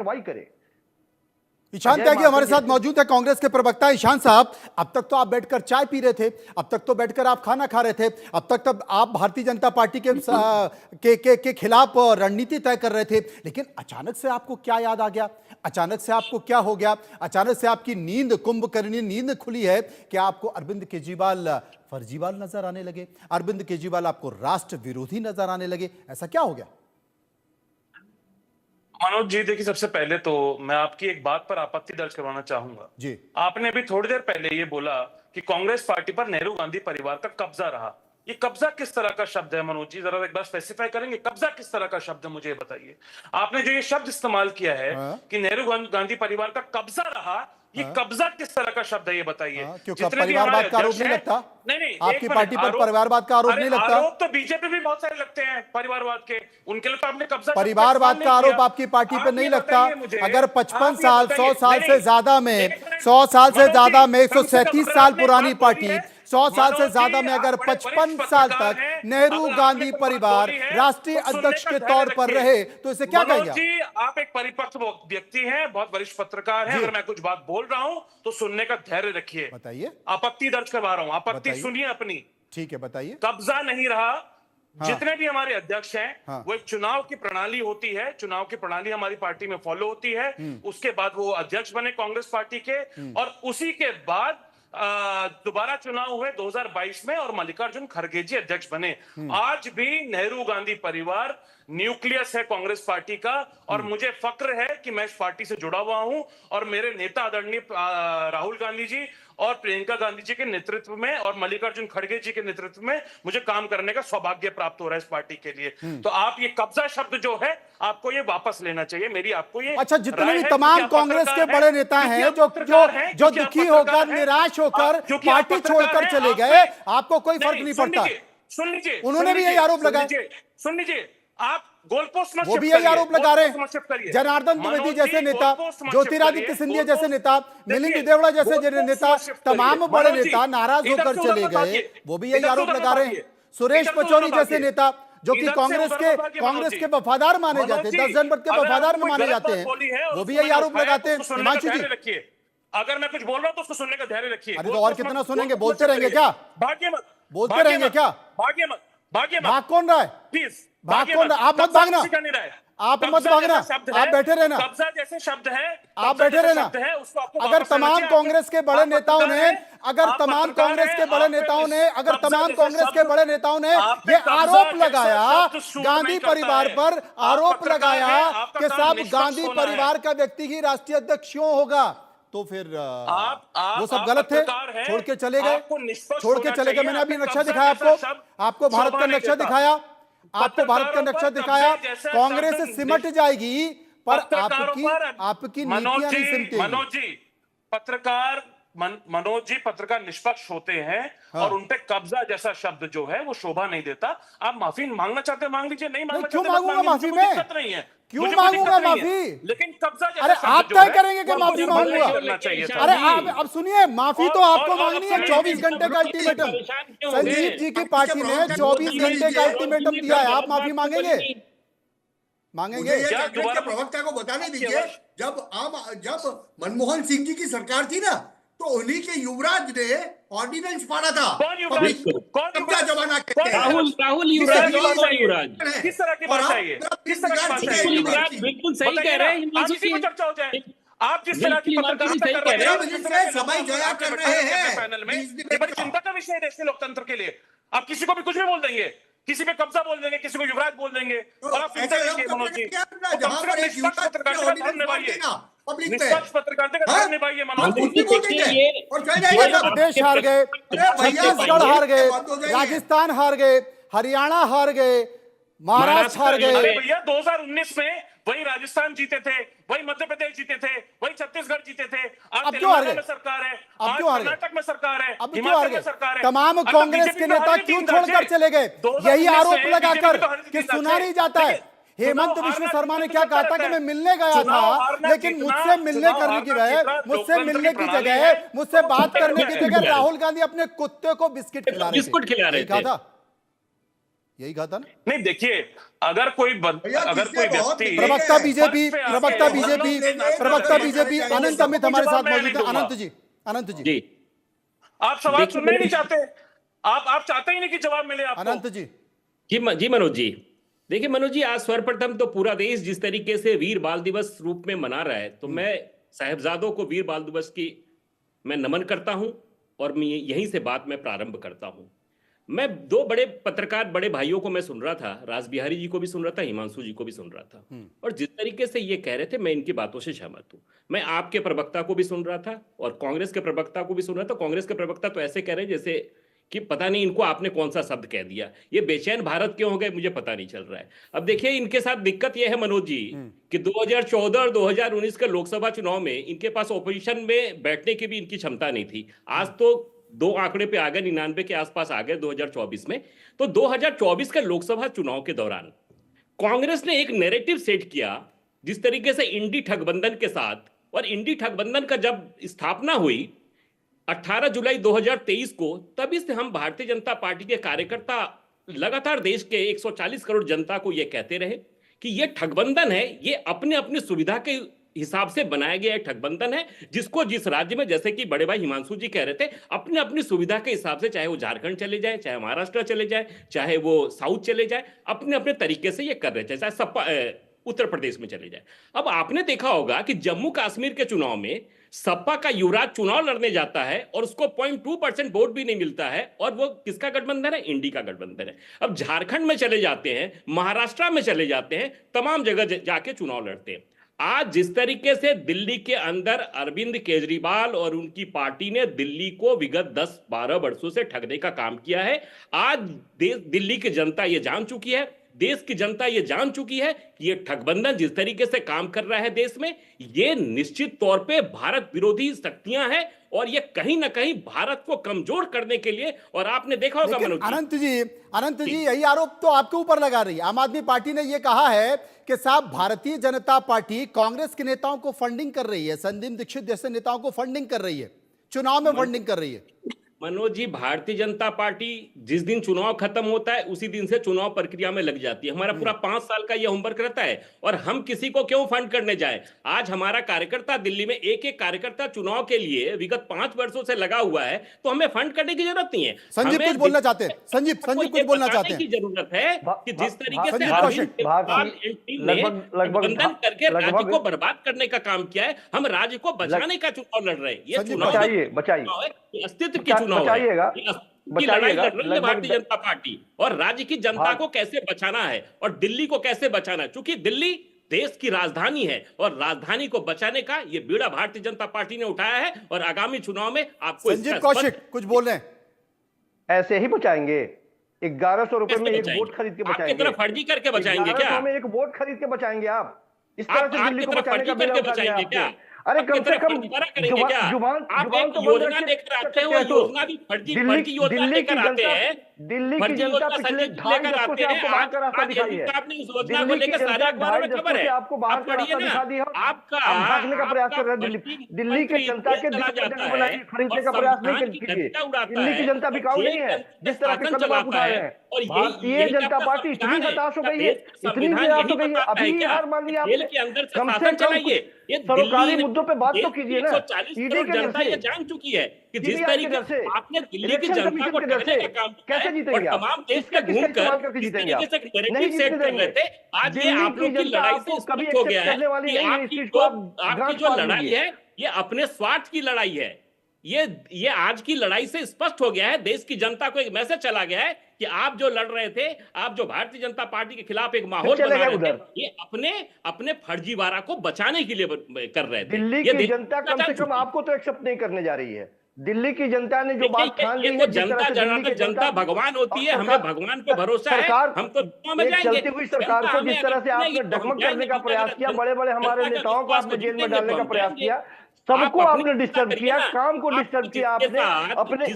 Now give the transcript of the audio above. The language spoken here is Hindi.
कार्रवाई करे। ईशान त्यागी हमारे साथ मौजूद है, कांग्रेस के प्रवक्ता। ईशान साहब, अब तक तो आप बैठकर चाय पी रहे थे, अब तक तो बैठकर आप खाना खा रहे थे, अब तक तब आप भारतीय जनता पार्टी के खिलाफ रणनीति तय कर रहे थे, लेकिन अचानक से आपको क्या याद आ गया? अचानक से आपको क्या हो गया? अचानक से आपकी नींद, कुंभकर्णी नींद खुली है कि आपको अरविंद केजरीवाल फर्जीवाल नजर आने लगे, अरविंद केजरीवाल आपको राष्ट्र विरोधी नजर आने लगे? ऐसा क्या हो गया? मनोज जी, देखिए, सबसे पहले तो मैं आपकी एक बात पर आपत्ति दर्ज करवाना चाहूंगा जी। आपने अभी थोड़ी देर पहले ये बोला कि कांग्रेस पार्टी पर नेहरू गांधी परिवार का कब्जा रहा। ये कब्जा किस तरह का शब्द है मनोज जी? जरा एक बार स्पेसिफाई करेंगे, कब्जा किस तरह का शब्द है, मुझे बताइए। आपने जो ये शब्द इस्तेमाल किया है कि नेहरू गांधी परिवार का कब्जा रहा, ये कब्जा किस तरह का शब्द है, ये बताइए। क्योंकि परिवारवाद का आरोप नहीं लगता? नहीं, आपकी पार्टी पर परिवारवाद का आरोप नहीं लगता? आरोप तो बीजेपी भी बहुत सारे लगते हैं परिवारवाद के, उनके लिए तो आपने कब्जा परिवारवाद का आरोप आपकी पार्टी पर नहीं लगता? अगर 55 साल 100 साल से ज्यादा में 100 साल से ज्यादा में 137 साल पुरानी पार्टी, 100 साल से ज्यादा में अगर 55 साल तक नेहरू गांधी परिवार राष्ट्रीय अध्यक्ष के तौर पर रहे तो इसे क्या कहेंगे? जी, आप एक परिपक्व व्यक्ति हैं, बहुत वरिष्ठ पत्रकार हैं, अगर मैं कुछ बात बोल रहा हूं तो सुनने का धैर्य रखिए। बताइए। आपत्ति दर्ज करवा रहा हूं, आपत्ति सुनिए अपनी। ठीक है, बताइए। कब्जा नहीं रहा। जितने भी हमारे अध्यक्ष हैं वो एक चुनाव की प्रणाली होती है, चुनाव की प्रणाली हमारी पार्टी में फॉलो होती है, उसके बाद वो अध्यक्ष बने कांग्रेस पार्टी के, और उसी के बाद दोबारा चुनाव हुए 2022 में और मल्लिकार्जुन खड़गे जी अध्यक्ष बने। आज भी नेहरू गांधी परिवार न्यूक्लियस है कांग्रेस पार्टी का, और मुझे फक्र है कि मैं इस पार्टी से जुड़ा हुआ हूं, और मेरे नेता आदरणीय राहुल गांधी जी और प्रियंका गांधी जी के नेतृत्व में और मल्लिकार्जुन खड़गे जी के नेतृत्व में मुझे काम करने का सौभाग्य प्राप्त हो रहा है इस पार्टी के लिए। तो आप ये कब्जा शब्द जो है आपको ये वापस लेना चाहिए, मेरी आपको ये। अच्छा, जितने भी तमाम कांग्रेस के बड़े नेता हैं जो दुखी होकर, निराश होकर पार्टी छोड़कर चले गए, आपको कोई फर्क नहीं पड़ता? सुन लीजिए, उन्होंने भी यही आरोप लगाया। सुन लीजिए, आप गोलपोस्ट मत, वो भी यही आरोप लगा रहे हैं। जनार्दन द्विवेदी जैसे नेता, ज्योतिरादित्य सिंधिया जैसे नेता, मिलिंद देवड़ा जैसे नेता, तमाम बड़े नेता नाराज होकर चले गए, वो भी यही आरोप लगा रहे हैं। सुरेश पचौरी जैसे नेता जो कि कांग्रेस के वफादार माने जाते हैं, 10 जनपद के वफादार माने जाते हैं, वो भी यही आरोप लगाते हैं। हिमांशु जी, अगर मैं कुछ बोल रहा हूं तो उसको सुनने का धैर्य रखिए। अरे तो और कितना सुनेंगे? बोलते रहेंगे क्या? भाग्य मत, बोलते रहेंगे क्या? भाग्य मत, भाग्य मत। भाग कौन रहा है? प्लीज भाग कौन रहा है? आप मत भागना, आप मत भागना, आप बैठे रहना। कब्जा जैसे शब्द है, आप बैठे रहना। अगर तमाम कांग्रेस के बड़े नेताओं ने अगर तमाम कांग्रेस के बड़े नेताओं ने ये आरोप लगाया गांधी परिवार पर, आरोप लगाया कि साहब गांधी परिवार का व्यक्ति ही राष्ट्रीय अध्यक्ष क्यों होगा, तो फिर वो सब गलत थे, छोड़ के चले गए, छोड़ के चले गए। मैंने अभी नक्शा दिखाया आपको भारत का नक्शा दिखाया, आपको भारत का नक्शा दिखाया। कांग्रेस सिमट जाएगी पर आपकी नीतियां नहीं सिमटेंगी। मनोज जी पत्रकार निष्पक्ष होते हैं, और उनपे कब्जा जैसा शब्द जो है वो शोभा नहीं देता। आप माफी मांगना चाहते हैं मांग लीजिए, नहीं मांगना क्यों चाहते मांगूंगा माफी? मैं दिक्कत नहीं है, क्यों मांगूंगा माफी? लेकिन कब्जा जैसा अरे आप तय करेंगे कि माफी मांगूंगा? अरे आप अब सुनिए, माफी तो आपको मांगनी है। 24 घंटे का अल्टीमेटम संजीव जी की पार्टी ने 24 घंटे का अल्टीमेटम दिया है, आप माफी मांगेंगे? मांगेंगे? प्रवक्ता को बताने दीजिए, जब मनमोहन सिंह जी की सरकार थी ना, तो उन्हीं के युवराज ने ऑर्डिनेंस पाड़ा था। कब्जा जमाना राहुल युवराज किस तरह की भाषा है? किस तरह की भाषा है? बिल्कुल सही कह रहे हैं। चर्चा हो जाए। आप जिस तरह की पत्रकारिता कर रहे हैं, समय जया कर रहे हैं पैनल में, ये बड़ी चिंता का विषय है देश के लोकतंत्र के लिए। आप किसी को भी कुछ भी बोल देंगे, किसी पे कब्जा बोल देंगे, किसी को युवराज बोल देंगे, और आप सुनते रहेंगे। मनोज जी, निष्पक्ष पत्रकारिता का धर्म निभाइए, निष्पक्ष पत्रकारिता का धर्म निभाइए। मनोज जी, मध्य प्रदेश हार गए, छत्तीसगढ़ हार गए, राजस्थान हार गए, हरियाणा हार गए, महाराष्ट्र हार गए। भैया 2019 में वही राजस्थान जीते थे, वही मध्य प्रदेश जीते थे, वही छत्तीसगढ़ जीते थे। अब क्यों हार गए? में सरकार है, अब क्यों हार गए? कर्नाटक में सरकार है, अब क्यों हार गए? सरकार है। तमाम कांग्रेस के नेता क्यों छोड़कर चले गए? यही आरोप लगाकर कि सुना नहीं जाता है। हेमंत विश्व शर्मा ने क्या कहा था कि मैं मिलने गया था, लेकिन मुझसे मिलने करने की बजाय, मुझसे मिलने की जगह, मुझसे बात करने की जगह राहुल गांधी अपने कुत्ते को बिस्किट खिला रहे थे। यही कहा था ना। नहीं देखिए, अगर कोई व्यक्ति प्रवक्ता बीजेपी नहीं, अनंत अमित हमारे साथ मैं मौजूद है। नहीं अनंत जी जी आप सवाल देखिए, सुनना ही नहीं चाहते, आप चाहते ही नहीं कि जवाब मिले आपको। अनंत जी जी मनोज जी, देखिए मनोज जी, आज सर्वप्रथम तो पूरा देश जिस तरीके से वीर बाल दिवस रूप में मना रहा है, तो मैं साहिबजादों को वीर बाल दिवस की मैं नमन करता हूं और मैं यहीं से बात में प्रारंभ करता हूं। मैं दो बड़े पत्रकार बड़े भाइयों को मैं सुन रहा था, रास बिहारी जी को भी सुन रहा था, हिमांशु जी को भी सुन रहा था, और जिस तरीके से ये कह रहे थे मैं इनकी बातों से सहमत हूं। मैं आपके प्रवक्ता को भी सुन रहा था और कांग्रेस के प्रवक्ता को भी सुन रहा था। कांग्रेस के प्रवक्ता तो ऐसे कह रहे हैं जैसे कि पता नहीं इनको आपने कौन सा शब्द कह दिया, ये बेचैन भारत क्यों हो गए मुझे पता नहीं चल रहा है। अब देखिए, इनके साथ दिक्कत यह है मनोज जी कि 2014 और 2019 के लोकसभा चुनाव में इनके पास ओपोजिशन में बैठने की भी इनकी क्षमता नहीं थी। आज तो दो आंकड़े पे आ गए, 99 के आसपास आ गए 2024 में। तो 2024 के लोकसभा चुनाव के दौरान कांग्रेस ने एक नैरेटिव सेट किया जिस तरीके से इंडी ठगबंधन के साथ, और इंडी ठगबंधन का जब स्थापना हुई 18 जुलाई 2023 को, तभी से हम भारतीय जनता पार्टी के कार्यकर्ता लगातार देश के 140 करोड़ जनता को यह कहते रहे कि यह ठगबंधन है, यह अपने अपनी सुविधा के हिसाब से बनाया गया एक ठगबंधन है, जिसको जिस राज्य में, जैसे कि बड़े भाई हिमांशु जी कह रहे थे, अपने अपनी सुविधा के हिसाब से, चाहे वो झारखंड चले जाए, चाहे महाराष्ट्र चले जाए, चाहे वो साउथ चले जाए, अपने अपने तरीके से ये कर रहे थे, चाहे सपा उत्तर प्रदेश में चले जाए। अब आपने देखा होगा कि जम्मू कश्मीर के चुनाव में सपा का युवराज चुनाव लड़ने जाता है और उसको 0.2% वोट भी नहीं मिलता है, और वो किसका गठबंधन है? इंडी का गठबंधन है। अब झारखंड में चले जाते हैं, महाराष्ट्र में चले जाते हैं, तमाम जगह जाके चुनाव लड़ते हैं। आज जिस तरीके से दिल्ली के अंदर अरविंद केजरीवाल और उनकी पार्टी ने दिल्ली को विगत 10-12 वर्षों से ठगने का काम किया है, आज दिल्ली की जनता ये जान चुकी है, देश की जनता ये जान चुकी है कि ये ठगबंधन जिस तरीके से काम कर रहा है देश में, ये निश्चित तौर पे भारत विरोधी शक्तियां हैं, और ये कहीं ना कहीं भारत को कमजोर करने के लिए, और आपने देखा होगा मनोज अनंत जी यही आरोप तो आपके ऊपर लगा रही है। आम आदमी पार्टी ने यह कहा है कि साहब भारतीय जनता पार्टी कांग्रेस के नेताओं को फंडिंग कर रही है, संदीप दीक्षित जैसे नेताओं को फंडिंग कर रही है, चुनाव में फंडिंग कर रही है। मनोज जी, भारतीय जनता पार्टी जिस दिन चुनाव खत्म होता है उसी दिन से चुनाव प्रक्रिया में लग जाती है। हमारा पूरा 5 साल का यह होमवर्क रहता है, और हम किसी को क्यों फंड करने जाए? आज हमारा कार्यकर्ता दिल्ली में एक एक कार्यकर्ता चुनाव के लिए विगत 5 वर्षों से लगा हुआ है, तो हमें फंड करने की जरूरत नहीं है। संजीव कुछ बोलना चाहते हैं, संजीव कुछ बोलना चाहते हैं। की जरूरत है कि जिस तरीके से गठबंधन करके राज्य को बर्बाद करने का काम किया है, हम राज्य को बचाने का चुनाव लड़ रहे हैं। ये चुनाव अस्तित्व की लड़ाई लड़ रही है भारतीय जनता पार्टी, और राज्य की जनता को कैसे बचाना है और दिल्ली को कैसे बचाना है, क्योंकि दिल्ली देश की राजधानी है, और राजधानी को बचाने का ये बीड़ा भारतीय जनता पार्टी ने उठाया है, और आगामी चुनाव में आपको संजीव कौशिक कुछ बोल रहे हैं। ऐसे ही बचाएंगे, 1100 रुपए में एक वोट खरीद के बचाएंगे। आपकी तरफ फर्जी करके बचाएंगे क्या? 1100 में एक वोट खरीद के बचाएंगे आप? इस तरह से दिल्ली को बचाने का करके बचाएंगे क्या? अरे कम से कम जुबान तो योजना लेकर आते हैं, वो योजना भी फर्जी योजना लेकर आते हैं। दिल्ली की जनता पिछले 2.5 दशकों से आपको बाहर का रास्ता दिखाई है। दिल्ली की जनता 2.5 दशकों से आपको बाहर का रास्ता दिखा दिया, आपका भागने का प्रयास कर रहे हैं। दिल्ली की जनता के खरीदने का प्रयास नहीं कीजिए। दिल्ली की जनता बिकाऊ नहीं है जिस तरह के कदम आप उठा रहे हैं। भारतीय जनता पार्टी इतनी हताश हो गई है, इतनी निराश हो गई है, अभी हार मान लिया आपने। कम से कम सरकारी मुद्दों पे बात तो कीजिए ना। ईडी के डर से जान चुकी है कि जिस तरीके से आपने दिल्ली की जनता को ठगने का काम कैसे जीतेंगे आप? तमाम देश का घूमकर किस तरीके से नैरेटिव सेट कर रहे थे, आज ये आप लोग की लड़ाई से स्पष्ट हो गया है कि आपकी जो लड़ाई है ये अपने स्वार्थ की लड़ाई है। ये आज की लड़ाई से स्पष्ट हो गया है, देश की जनता को एक मैसेज चला गया है कि आप जो लड़ रहे थे, आप जो भारतीय जनता पार्टी के खिलाफ एक माहौल बना रहे थे, ये अपने फर्जीवाड़ा को बचाने के लिए कर रहे थे। दिल्ली की जनता कम से कम आपको तो एक्सेप्ट नहीं करने जा रही है। दिल्ली की जनता ने जो बात ठान ली है, जनता भगवान होती है, हमें भगवान पे भरोसा है, हम तो चलती हुई सरकार को जिस तरह से आपने डगमग करने का प्रयास किया, बड़े बड़े हमारे नेताओं को आपने जेल में डालने का प्रयास किया, सबको आपने डिस्टर्ब किया, काम को डिस्टर्ब किया आपने, अपने